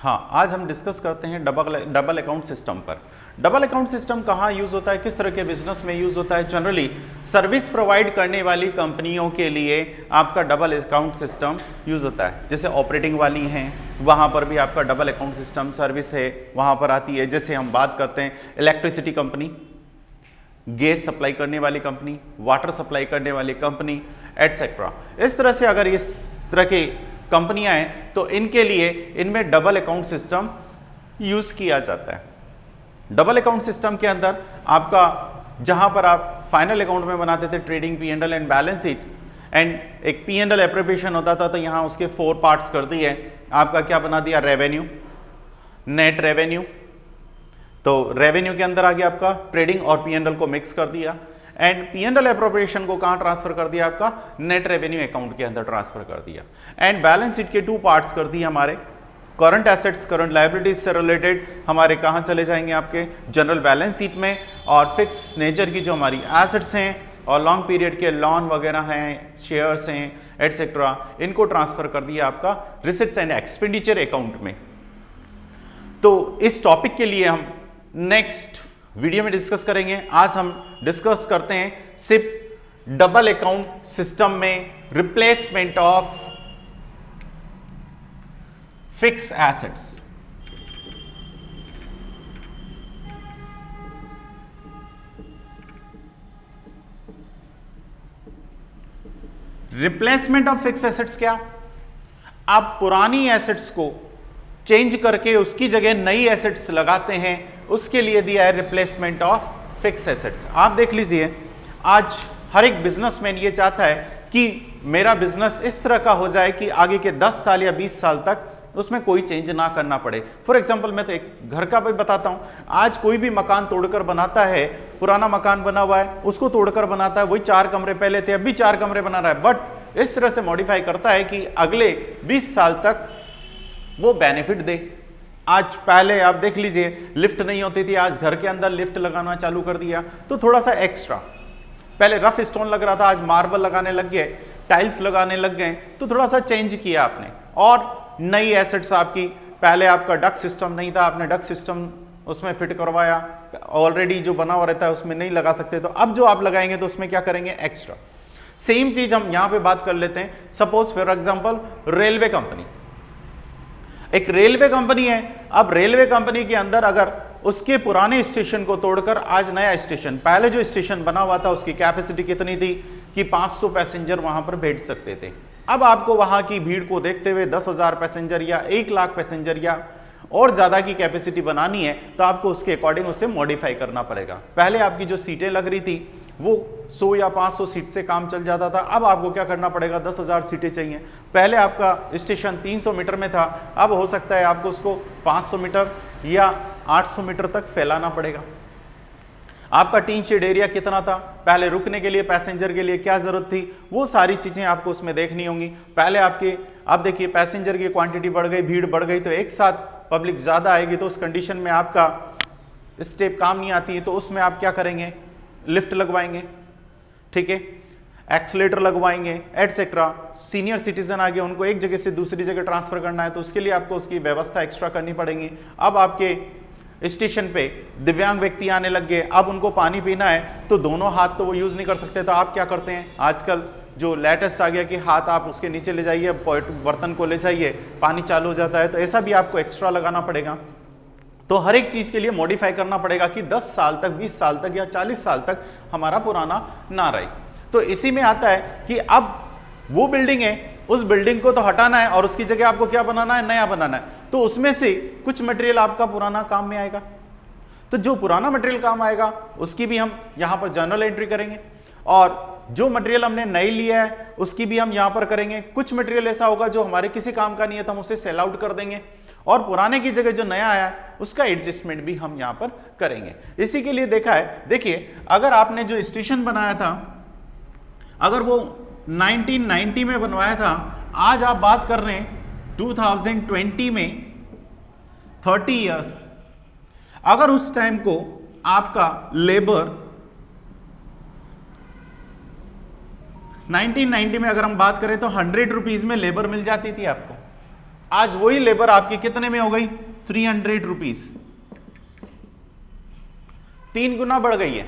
हाँ, आज हम डिस्कस करते हैं डबल अकाउंट सिस्टम पर। डबल अकाउंट सिस्टम कहाँ यूज़ होता है, किस तरह के बिजनेस में यूज़ होता है। जनरली सर्विस प्रोवाइड करने वाली कंपनियों के लिए आपका डबल अकाउंट सिस्टम यूज़ होता है। जैसे ऑपरेटिंग वाली हैं, वहाँ पर भी आपका डबल अकाउंट सिस्टम सर्विस है, वहाँ पर आती है। जैसे हम बात करते हैं इलेक्ट्रिसिटी कंपनी, गैस सप्लाई करने वाली कंपनी, वाटर सप्लाई करने वाली कंपनी, एटसेट्रा। इस तरह से अगर इस तरह की कंपनियां हैं तो इनके लिए इनमें डबल अकाउंट सिस्टम यूज किया जाता है। डबल अकाउंट सिस्टम के अंदर आपका जहां पर आप फाइनल अकाउंट में बनाते थे trading, P&L and balance sheet, and एक P&L एप्रोप्रिएशन होता था, तो यहां उसके 4 पार्ट्स कर दिए। आपका क्या बना दिया, रेवेन्यू, नेट रेवेन्यू। तो रेवेन्यू के अंदर आ गया आपका ट्रेडिंग और P&L को मिक्स कर दिया, एंड P&L एप्रोप्रिएशन को कहां ट्रांसफर कर दिया, आपका नेट रेवेन्यू अकाउंट के अंदर ट्रांसफर कर दिया। एंड बैलेंस शीट के 2 पार्ट्स कर दिए हमारे, करंट एसेट्स करंट लायबिलिटीज से रिलेटेड हमारे कहां चले जाएंगे, आपके जनरल बैलेंस शीट में, और फिक्स नेचर की जो हमारी एसेट्स हैं और लॉन्ग पीरियड के लोन वगैरह हैं, शेयर्स हैं, एटसेट्रा, इनको ट्रांसफर कर दिया आपका रिसिट्स एंड एक्सपेंडिचर अकाउंट में। तो इस टॉपिक के लिए हम नेक्स्ट वीडियो में डिस्कस करेंगे। आज हम डिस्कस करते हैं सिर्फ डबल अकाउंट सिस्टम में replacement of fix assets. Replacement of fix assets क्या, आप पुरानी एसेट्स को चेंज करके उसकी जगह नई एसेट्स लगाते हैं, उसके लिए दिया है रिप्लेसमेंट ऑफ फिक्स एसेट्स। आप देख लीजिए, आज हर एक बिजनेसमैन ये चाहता है कि मेरा बिजनेस इस तरह का हो जाए कि आगे के 10 साल या 20 साल तक उसमें कोई चेंज ना करना पड़े। फॉर एग्जांपल मैं तो एक घर का भी बताता हूं, आज कोई भी मकान तोड़कर बनाता है, पुराना मकान बना हुआ है उसको तोड़कर बनाता है, वही 4 कमरे पहले थे अभी 4 कमरे बना रहा है, बट इस तरह से मॉडिफाई करता है कि अगले 20 साल तक वो बेनिफिट दे। आज पहले आप देख लीजिए लिफ्ट नहीं होती थी, आज घर के अंदर लिफ्ट लगाना चालू कर दिया, तो थोड़ा सा एक्स्ट्रा, पहले रफ स्टोन लग रहा था आज मार्बल लगाने लग गए, टाइल्स लगाने लग गए, तो थोड़ा सा चेंज किया आपने। और नई एसेट्स आपकी, पहले आपका डक्ट सिस्टम नहीं था, आपने डक्ट सिस्टम उसमें फिट करवाया, ऑलरेडी जो बना हुआ रहता है उसमें नहीं लगा सकते, तो अब जो आप लगाएंगे तो उसमें क्या करेंगे, एक्स्ट्रा। सेम चीज हम यहां पे बात कर लेते हैं। Suppose for example railway company, एक रेलवे कंपनी है। अब रेलवे कंपनी के अंदर अगर उसके पुराने स्टेशन को तोड़कर आज नया स्टेशन, पहले जो स्टेशन बना हुआ था उसकी कैपेसिटी कितनी थी कि 500 पैसेंजर वहां पर बैठ सकते थे, अब आपको वहां की भीड़ को देखते हुए 10,000 पैसेंजर या 1 लाख पैसेंजर या और ज्यादा की कैपेसिटी बनानी है, तो आपको उसके अकॉर्डिंग उसे मॉडिफाई करना पड़ेगा। पहले आपकी जो सीटें लग रही थी वो 100 या 500 सीट से काम चल जाता था, अब आपको क्या करना पड़ेगा, 10,000 सीटें चाहिए। पहले आपका स्टेशन 300 मीटर में था, अब हो सकता है आपको उसको 500 मीटर या 800 मीटर तक फैलाना पड़ेगा। आपका टीन शेड एरिया कितना था, पहले रुकने के लिए पैसेंजर के लिए क्या जरूरत थी, वो सारी चीजें आपको उसमें देखनी होंगी। पहले आपके, अब देखिए पैसेंजर की क्वांटिटी बढ़ गई, भीड़ बढ़ गई, तो एक साथ पब्लिक ज्यादा आएगी, तो उस कंडीशन में आपका स्टेप काम नहीं आती है, तो उसमें आप क्या करेंगे, लिफ्ट लगवाएंगे, ठीक है, एक्सीलेटर लगवाएंगे, एटसेट्रा। सीनियर सिटीजन आ गए, उनको एक जगह से दूसरी जगह ट्रांसफर करना है, तो उसके लिए आपको उसकी व्यवस्था एक्स्ट्रा करनी पड़ेगी। अब आपके स्टेशन पे दिव्यांग व्यक्ति आने लग गए, अब उनको पानी पीना है, तो दोनों हाथ तो वो यूज नहीं कर सकते, तो आप क्या करते हैं, आजकल जो लेटेस्ट आ गया कि हाथ आप उसके नीचे ले जाइए, बर्तन को ले जाइए, पानी चालू हो जाता है, तो ऐसा भी आपको एक्स्ट्रा लगाना पड़ेगा। तो हर एक चीज के लिए मॉडिफाई करना पड़ेगा कि 10 साल तक, 20 साल तक या 40 साल तक हमारा पुराना ना रहे। तो इसी में आता है कि अब वो बिल्डिंग है, उस बिल्डिंग को तो हटाना है और उसकी जगह आपको क्या बनाना है, नया बनाना है, तो उसमें से कुछ मटेरियल आपका पुराना काम में आएगा, तो जो पुराना मटेरियल काम आएगा उसकी भी हम यहां पर जर्नल एंट्री करेंगे, और जो मटेरियल हमने नई लिया है उसकी भी हम यहां पर करेंगे। कुछ मटेरियल ऐसा होगा जो हमारे किसी काम का नहीं है, तो हम उसे सेल आउट कर देंगे, और पुराने की जगह जो नया आया है उसका एडजस्टमेंट भी हम यहां पर करेंगे। इसी के लिए देखा है, देखिए अगर आपने जो स्टेशन बनाया था, अगर वो 1990 में बनवाया था, आज आप बात कर रहे हैं 2020 में, 30 इयर्स, अगर उस टाइम को आपका लेबर 1990 में अगर हम बात करें तो 100 रुपीज में लेबर मिल जाती थी आपको, आज वही लेबर आपकी कितने में हो गई? 300 रुपीज, 3 गुना बढ़ गई है।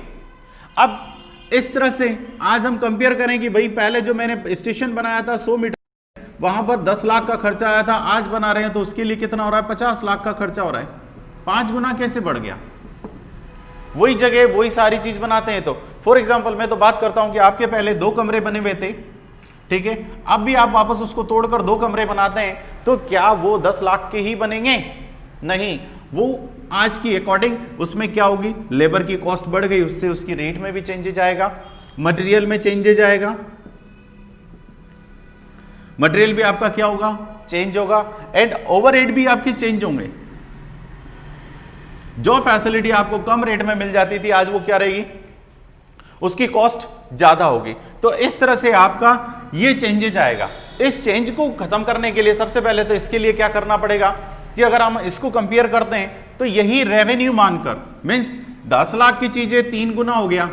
अब इस तरह से आज हम कंपेयर करें कि भाई पहले जो मैंने स्टेशन बनाया था 100 मीटर, वहां पर 10 लाख का खर्चा आया था, आज बना रहे हैं तो उसके लिए कितना हो रहा है? 50 लाख का खर्चा हो रहा है। 5 गुना कैसे बढ़ गया? वही जगह वही सारी चीज बनाते हैं। तो फॉर एग्जाम्पल मैं तो बात करता हूं कि आपके पहले 2 कमरे बने हुए थे, ठीक है, अब भी आप वापस उसको तोड़कर 2 कमरे बनाते हैं, तो क्या वो 10 लाख के ही बनेंगे? नहीं, वो आज की अकॉर्डिंग उसमें क्या होगी? लेबर की कॉस्ट बढ़ गई, उससे उसकी रेट में भी चेंजेज आएगा, मटेरियल में चेंजेज आएगा, मटेरियल भी आपका क्या होगा? चेंज होगा, एंड ओवरहेड भी आपके चेंज होंगे। जो फैसिलिटी आपको कम रेट में मिल जाती थी, आज वो क्या रहेगी? उसकी कॉस्ट ज्यादा होगी। तो इस तरह से आपका ये चेंजेज आएगा। इस चेंज को खत्म करने के लिए सबसे पहले तो इसके लिए क्या करना पड़ेगा कि अगर हम इसको कंपेयर करते हैं तो यही रेवेन्यू मानकर, मींस 10 लाख की चीजें 3 गुना हो गया,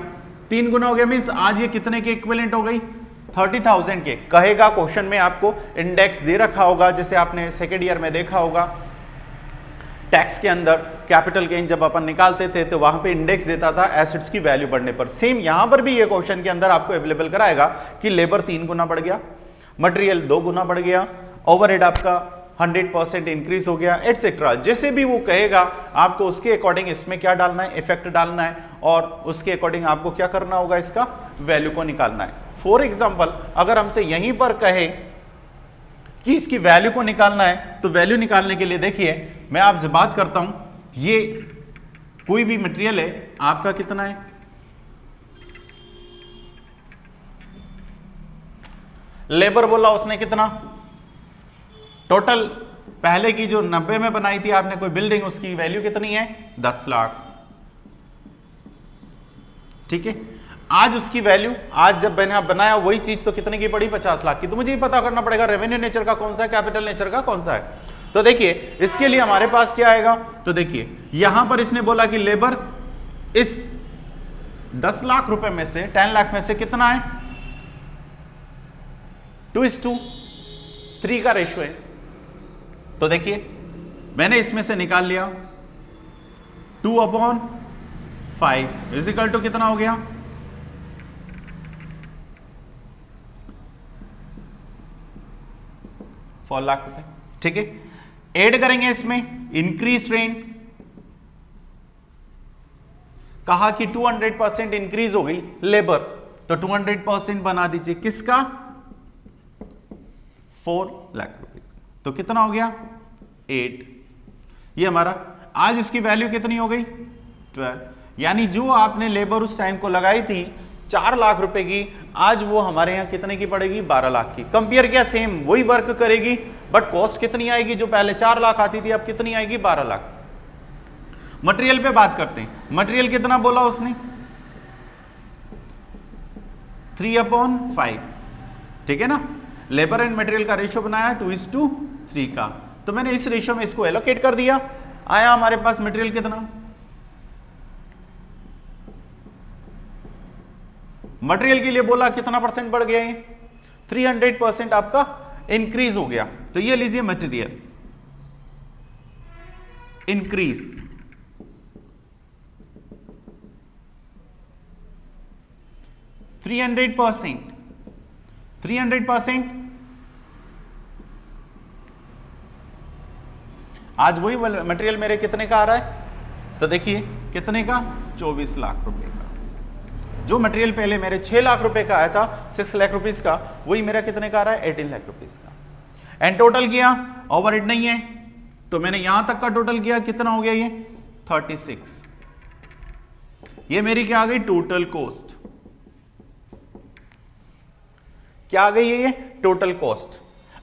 3 गुना हो गया, मींस आज ये कितने के इक्विवेलेंट हो गई? 30,000 के। कहेगा क्वेश्चन में आपको इंडेक्स दे रखा होगा, जैसे आपने सेकेंड ईयर में देखा होगा टैक्स के अंदर कैपिटल गेन जब अपन निकालते थे तो वहां पे इंडेक्स देता था एसेट्स की वैल्यू बढ़ने पर। सेम यहां पर भी ये क्वेश्चन के अंदर आपको अवेलेबल कराएगा कि लेबर 3 गुना बढ़ गया, मटेरियल 2 गुना बढ़ गया, ओवरहेड आपका 100% इंक्रीज हो गया, एटसेट्रा। जैसे भी वो कहेगा आपको उसके अकॉर्डिंग इसमें क्या डालना है? इफेक्ट डालना है, और उसके अकॉर्डिंग आपको क्या करना होगा? इसका वैल्यू को निकालना है। फॉर एग्जाम्पल अगर हमसे यहीं पर कहे कि इसकी वैल्यू को निकालना है, तो वैल्यू निकालने के लिए देखिए मैं आपसे बात करता हूं, ये कोई भी मटेरियल है आपका कितना है? लेबर बोला उसने कितना? टोटल पहले की जो 90 में बनाई थी आपने कोई बिल्डिंग, उसकी वैल्यू कितनी है? 10 लाख, ठीक है। आज उसकी वैल्यू, आज जब मैंने बनाया वही चीज तो कितने की पड़ी? 50 लाख की। तो मुझे ये पता करना पड़ेगा रेवेन्यू नेचर का कौन सा है, कैपिटल नेचर का कौन सा है। तो देखिए इसके लिए हमारे पास क्या आएगा? तो देखिए यहां पर इसने बोला कि लेबर इस 10 लाख रुपए में से, 10 लाख में से कितना है? 2:3 का रेशियो है। तो देखिए मैंने इसमें से निकाल लिया 2/5 इजिकल टू कितना हो गया? 4 लाख रुपए, ठीक है। ऐड करेंगे इसमें इंक्रीज रेंट, कहा कि 200% इंक्रीज हो गई लेबर, तो 200% बना दीजिए किसका? 4 लाख रुपीज। तो कितना हो गया? 8। ये हमारा आज इसकी वैल्यू कितनी हो गई? 12। यानी जो आपने लेबर उस टाइम को लगाई थी 4 लाख रुपए की, आज वो हमारे यहां कितने की पड़ेगी? 12 लाख की। कंपेयर किया, सेम वही वर्क करेगी, बट कॉस्ट कितनी आएगी? जो पहले 4 लाख आती थी अब कितनी आएगी? 12 लाख। मटेरियल पे बात करते हैं। मटेरियल कितना बोला उसने? 3/5, ठीक है ना। लेबर एंड मटेरियल का रेशियो बनाया 2:3 का, तो मैंने इस रेशियो में इसको एलोकेट कर दिया। आया हमारे पास मटेरियल कितना? मटेरियल के लिए बोला कितना परसेंट बढ़ गया? ये 300% आपका इंक्रीज हो गया। तो ये लीजिए मटेरियल इंक्रीज, %300 आज वही मटेरियल मेरे कितने का आ रहा है? तो देखिए कितने का? 24 लाख रुपए का। जो मटेरियल पहले मेरे 6 लाख रुपए का आया था, 6 लाख रुपीस का, वही मेरा कितने का आ रहा है? 18 लाख रुपीस का। एंड टोटल किया, ओवरहेड नहीं है, तो मैंने यहां तक का टोटल किया, कितना हो गया? ये 36। ये मेरी क्या आ गई? Total cost. क्या आ गई है? ये टोटल कॉस्ट।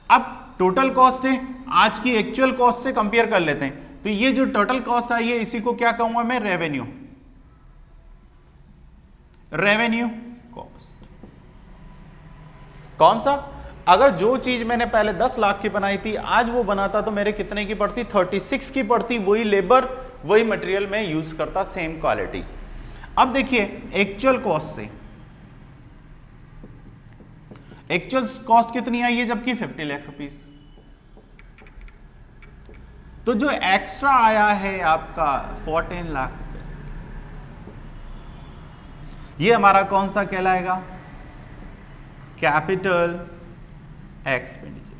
अब टोटल कॉस्ट है, आज की एक्चुअल कॉस्ट से कंपेयर कर लेते हैं। तो ये जो टोटल कॉस्ट आई है, इसी को क्या कहूंगा मैं? रेवेन्यू। रेवेन्यू कॉस्ट कौन सा? अगर जो चीज मैंने पहले 10 लाख की बनाई थी, आज वो बनाता तो मेरे कितने की पड़ती? 36 की पड़ती। वही लेबर वही मटेरियल में यूज करता, सेम क्वालिटी। अब देखिए एक्चुअल कॉस्ट से, एक्चुअल कॉस्ट कितनी आई है? जबकि 50 लाख रुपीस। तो जो एक्स्ट्रा आया है आपका 14 लाख रुपए, ये हमारा कौन सा कहलाएगा? Capital expenditure.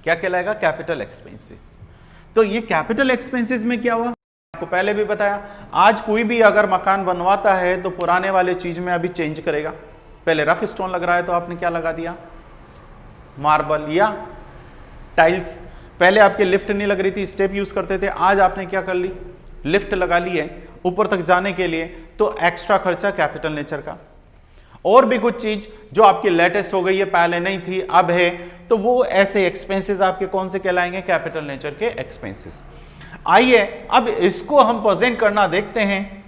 क्या कहलाएगा? Capital expenses. तो ये कैपिटल एक्सपेंसेस में क्या हुआ, आपको पहले भी बताया, आज कोई भी अगर मकान बनवाता है तो पुराने वाले चीज में अभी चेंज करेगा। पहले रफ स्टोन लग रहा है तो आपने क्या लगा दिया? मार्बल या टाइल्स। पहले आपके लिफ्ट नहीं लग रही थी, स्टेप यूज करते थे, आज आपने क्या कर ली? लिफ्ट लगा ली है ऊपर तक जाने के लिए, तो एक्स्ट्रा खर्चा कैपिटल नेचर का। और भी कुछ चीज जो आपकी लेटेस्ट हो गई है, पहले नहीं थी अब है, तो वो ऐसे एक्सपेंसेस आपके कौन से कहलाएंगे? कैपिटल नेचर के एक्सपेंसेस। आइए अब इसको हम प्रेजेंट करना देखते हैं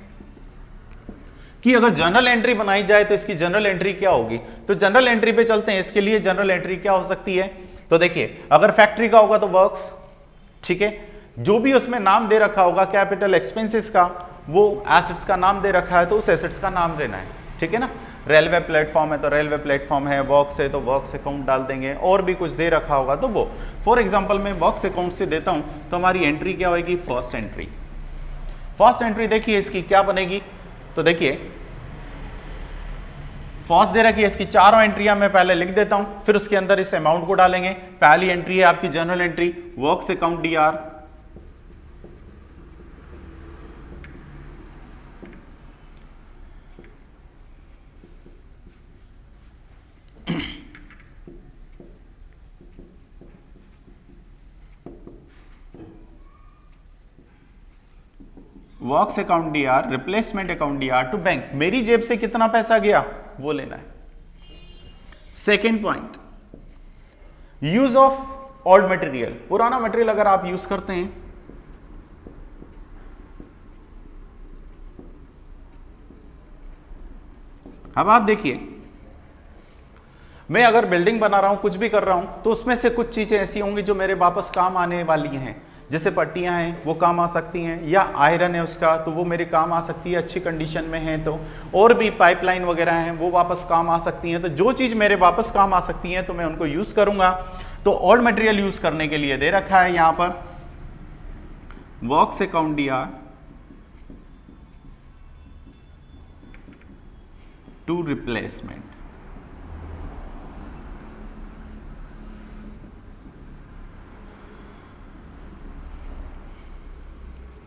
कि अगर जनरल एंट्री बनाई जाए तो इसकी जनरल एंट्री क्या होगी। तो जनरल एंट्री पे चलते हैं। इसके लिए जनरल एंट्री क्या हो सकती है? तो देखिए, अगर फैक्ट्री का होगा तो वर्क्स, ठीक है, जो भी उसमें नाम दे रखा होगा कैपिटल एक्सपेंसेस का, वो एसेट्स का नाम दे रखा है तो उस एसेट्स का नाम देना है, ठीक है ना। रेलवे प्लेटफॉर्म है तो रेलवे प्लेटफॉर्म है, वर्क्स है तो वर्क्स अकाउंट डाल देंगे, और भी कुछ दे रखा होगा तो वो। फॉर एग्जांपल मैं वर्क्स अकाउंट से देता हूं तो हमारी एंट्री क्या होगी? First entry. फर्स्ट एंट्री देखिए इसकी क्या बनेगी, तो देखिए फर्स्ट दे रखी है, इसकी चारों एंट्रियां मैं पहले लिख देता हूं, फिर उसके अंदर इस अमाउंट को डालेंगे। पहली एंट्री है आपकी general entry, works account DR, works account DR, replacement account DR to bank. मेरी जेब से कितना पैसा गया वो लेना है। Second point, use of old material. पुराना मटेरियल अगर आप यूज करते हैं, अब आप देखिए, मैं अगर बिल्डिंग बना रहा हूं, कुछ भी कर रहा हूं, तो उसमें से कुछ चीजें ऐसी होंगी जो मेरे वापस काम आने वाली हैं। जैसे पट्टियां हैं वो काम आ सकती हैं, या आयरन है उसका तो वो मेरे काम आ सकती है, अच्छी कंडीशन में है तो। और भी पाइपलाइन वगैरह हैं वो वापस काम आ सकती हैं। तो जो चीज़ मेरे वापस काम आ सकती हैं तो मैं उनको यूज़ करूंगा। तो ओल्ड मटेरियल यूज़ करने के लिए दे रखा है यहाँ पर works account DR to replacement.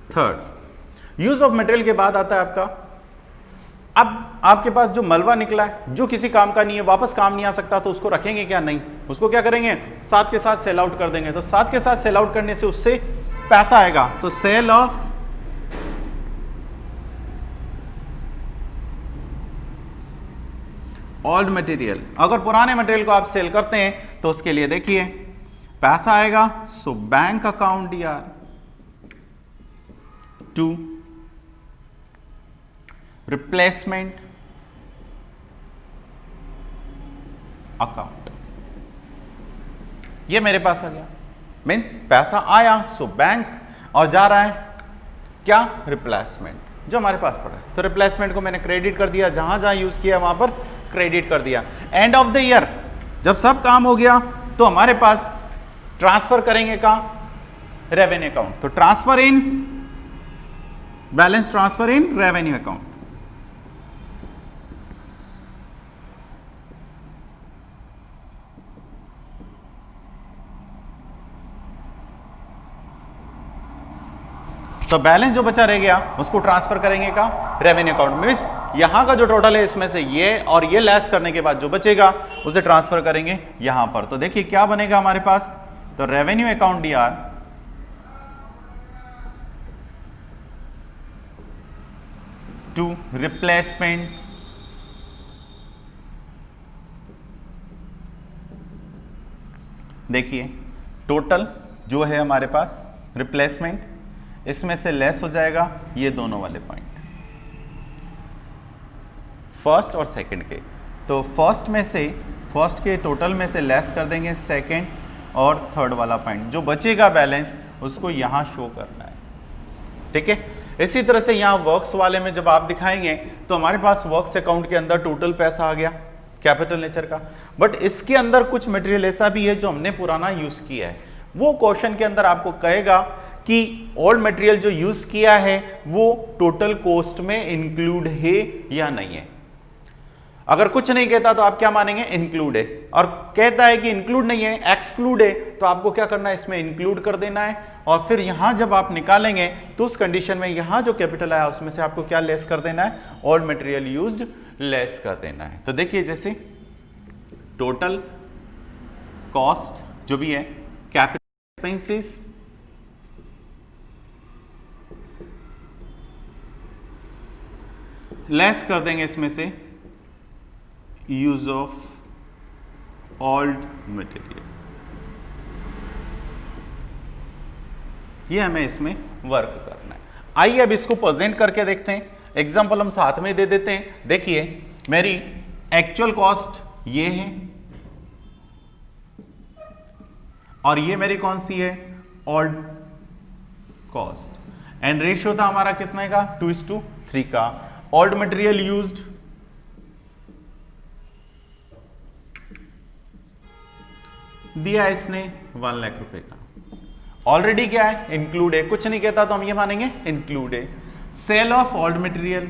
Third, use of material के बाद आता है आपका, अब आपके पास जो मलबा निकला है जो किसी काम का नहीं है, वापस काम नहीं आ सकता, तो उसको रखेंगे क्या? नहीं, उसको क्या करेंगे? साथ के साथ सेल आउट कर देंगे। तो साथ के साथ सेल आउट करने से उससे पैसा आएगा, तो सेल ऑफ ओल्ड मटेरियल। अगर पुराने मटेरियल को आप सेल करते हैं तो उसके लिए देखिए पैसा आएगा, so bank account DR to replacement account. ये मेरे पास आ गया, मीन्स पैसा आया सो बैंक, और जा रहा है क्या? रिप्लेसमेंट, जो हमारे पास पड़ा है। तो रिप्लेसमेंट को मैंने क्रेडिट कर दिया, जहां जहां यूज किया वहां पर क्रेडिट कर दिया। एंड ऑफ द ईयर जब सब काम हो गया तो हमारे पास ट्रांसफर करेंगे कहां? Revenue account. तो transfer in balance, transfer in revenue account. तो बैलेंस जो बचा रह गया उसको ट्रांसफर करेंगे का? Revenue account. मींस यहां का जो टोटल है इसमें से ये और ये लेस करने के बाद जो बचेगा उसे ट्रांसफर करेंगे यहां पर। तो देखिए क्या बनेगा हमारे पास, तो revenue account DR to replacement देखिए टोटल जो है हमारे पास रिप्लेसमेंट, इसमें से लेस हो जाएगा ये दोनों वाले पॉइंट, फर्स्ट और सेकंड के। तो फर्स्ट में से, फर्स्ट के टोटल में से लेस कर देंगे सेकंड और थर्ड वाला पॉइंट, जो बचेगा बैलेंस उसको यहां शो करना है, ठीक है। इसी तरह से यहां वर्क्स वाले में जब आप दिखाएंगे तो हमारे पास वर्क्स अकाउंट के अंदर टोटल पैसा आ गया, कैपिटल नेचर का। बट इसके अंदर कुछ मटेरियल ऐसा भी है जो हमने पुराना यूज किया है, वो क्वेश्चन के अंदर आपको कहेगा कि ओल्ड मटेरियल जो यूज किया है वो टोटल कॉस्ट में इंक्लूड है या नहीं है। अगर कुछ नहीं कहता तो आप क्या मानेंगे, इंक्लूड है, और कहता है कि इंक्लूड नहीं है, एक्सक्लूड है, तो आपको क्या करना है, इसमें इंक्लूड कर देना है। और फिर यहां जब आप निकालेंगे तो उस कंडीशन में यहां जो कैपिटल आया उसमें से आपको क्या लेस कर देना है, ओल्ड मटेरियल यूज्ड लेस कर देना है। तो देखिए जैसे टोटल कॉस्ट जो भी है, कैपिटल एक्सपेंसेस लेस कर देंगे इसमें से यूज ऑफ ओल्ड मटेरियल, ये हमें इसमें वर्क करना है। आइए अब इसको प्रेजेंट करके देखते हैं, एग्जांपल हम साथ में दे देते हैं। देखिए मेरी एक्चुअल कॉस्ट ये है और ये मेरी कौन सी है, ओल्ड कॉस्ट, एंड रेशियो था हमारा कितने का, 2:3 का। ओल्ड मटेरियल यूज्ड दिया इसने 1 लाख रुपए का, ऑलरेडी क्या है, इंक्लूड है, कुछ नहीं कहता तो हम ये मानेंगे इंक्लूड है। Sale of old material,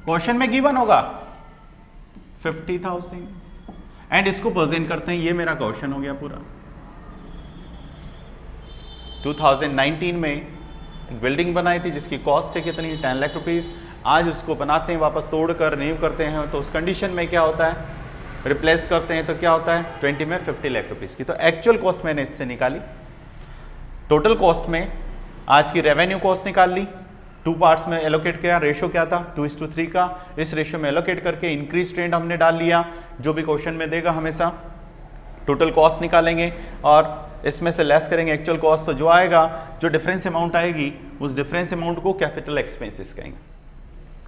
question में गिवन होगा 50,000, एंड इसको प्रेजेंट करते हैं, ये मेरा क्वेश्चन हो गया पूरा। 2019 में एक बिल्डिंग बनाई थी जिसकी कॉस्ट है कितनी, 10 लाख रुपीज। आज उसको बनाते हैं, वापस तोड़कर रिन्यू करते हैं, तो उस कंडीशन में क्या होता है, रिप्लेस करते हैं तो क्या होता है, 20 में 50 लाख रुपीस की। तो एक्चुअल कॉस्ट मैंने इससे निकाली, टोटल कॉस्ट में आज की रेवेन्यू कॉस्ट निकाल ली, 2 पार्ट्स में एलोकेट किया, रेशियो क्या था 2:3 का, इस रेशियो में एलोकेट करके इंक्रीज ट्रेंड हमने डाल लिया, जो भी क्वेश्चन में देगा हमेशा टोटल कॉस्ट निकालेंगे और इसमें से लेस करेंगे एक्चुअल कॉस्ट, तो जो आएगा, जो डिफरेंस अमाउंट आएगी, उस डिफरेंस अमाउंट को कैपिटल एक्सपेंसेस कहेंगे।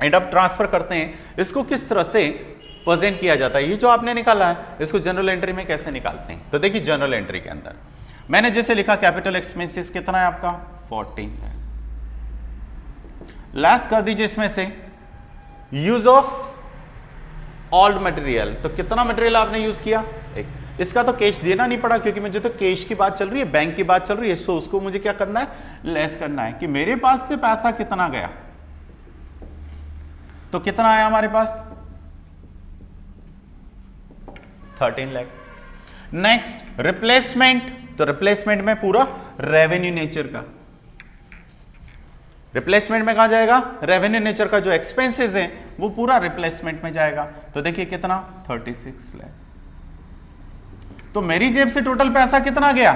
एंड अब ट्रांसफर करते हैं, इसको किस तरह से प्रेजेंट किया जाता है, ये जो आपने निकाला है इसको जनरल एंट्री में कैसे निकालते हैं। तो देखिए जनरल एंट्री के अंदर मैंने जैसे लिखा कैपिटल एक्सपेंसेस कितना है आपका 14 है, लेस कर दीजिए इसमें से यूज ऑफ ओल्ड मटेरियल, तो कितना मटेरियल आपने यूज किया, एक। इसका तो कैश देना नहीं पड़ा क्योंकि मुझे तो कैश की बात चल रही है, बैंक की बात चल रही है, सो उसको मुझे क्या करना है, लेस करना है कि मेरे पास से पैसा कितना गया, तो कितना आया हमारे पास 13 लाख। नेक्स्ट रिप्लेसमेंट, तो रिप्लेसमेंट में पूरा रेवेन्यू नेचर का, रिप्लेसमेंट में कहां जाएगा, रेवेन्यू नेचर का जो एक्सपेंसेस है वो पूरा रिप्लेसमेंट में जाएगा। तो देखिए कितना 36 लाख। तो मेरी जेब से टोटल पैसा कितना गया,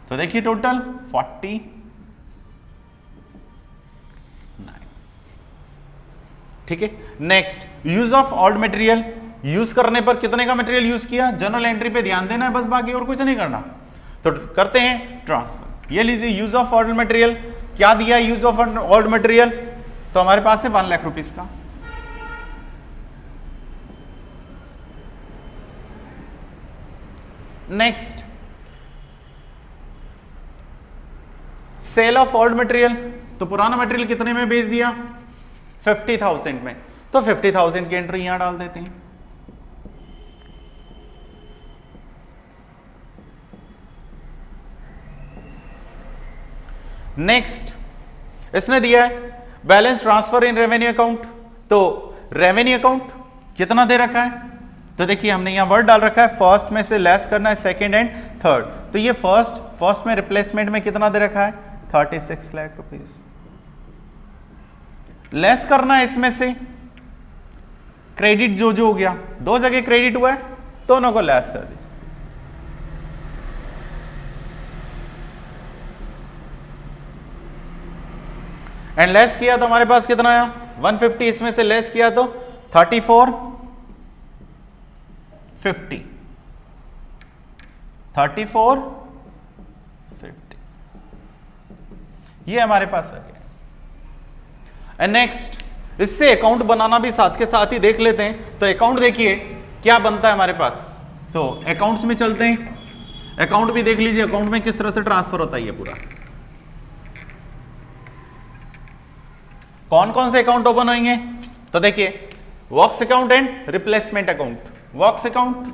तो देखिए टोटल 49। ठीक है। Next use of old material, use करने पर कितने का मटेरियल यूज किया, जनरल एंट्री पे ध्यान देना है बस, बाकी और कुछ नहीं करना। तो करते हैं ट्रांसफर, ये लीजिए यूज ऑफ ओल्ड मटेरियल, क्या दिया यूज ऑफ ओल्ड मटेरियल, तो हमारे पास है 1 लाख रुपीस का। Next sale of old material, तो पुराना मटेरियल कितने में बेच दिया 50,000 में, तो 50,000 की एंट्री यहां डाल देते हैं। नेक्स्ट इसने दिया है balance transfer in revenue account, तो रेवेन्यू अकाउंट कितना दे रखा है, तो देखिए हमने यहां वर्ड डाल रखा है, फर्स्ट में से लेस करना है सेकंड एंड थर्ड, तो ये फर्स्ट में रिप्लेसमेंट में कितना दे रखा है 36 लाख रुपीस, लेस करना है इसमें से क्रेडिट जो हो गया, 2 जगह क्रेडिट हुआ है, दोनों को लेस कर दीजिए। एंड लेस किया तो हमारे पास कितना आया 150, इसमें से लेस किया तो 3450, 3450, ये हमारे पास आ गया। एंड नेक्स्ट इससे अकाउंट बनाना भी साथ के साथ ही देख लेते हैं, तो अकाउंट देखिए क्या बनता है हमारे पास, तो अकाउंट्स में चलते हैं, अकाउंट भी देख लीजिए अकाउंट में किस तरह से ट्रांसफर होता है ये पूरा। कौन कौन से अकाउंट ओपन होंगे? तो देखिए works account and replacement account. Works account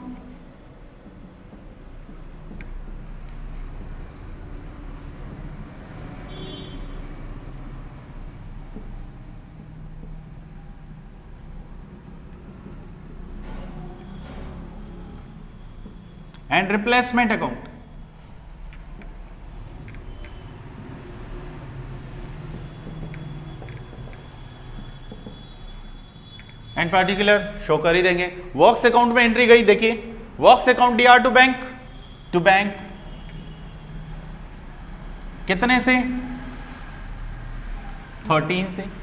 and replacement account. And particular show कर ही देंगे। वर्क्स अकाउंट में एंट्री गई, देखिए works account DR to bank कितने से? 13 से।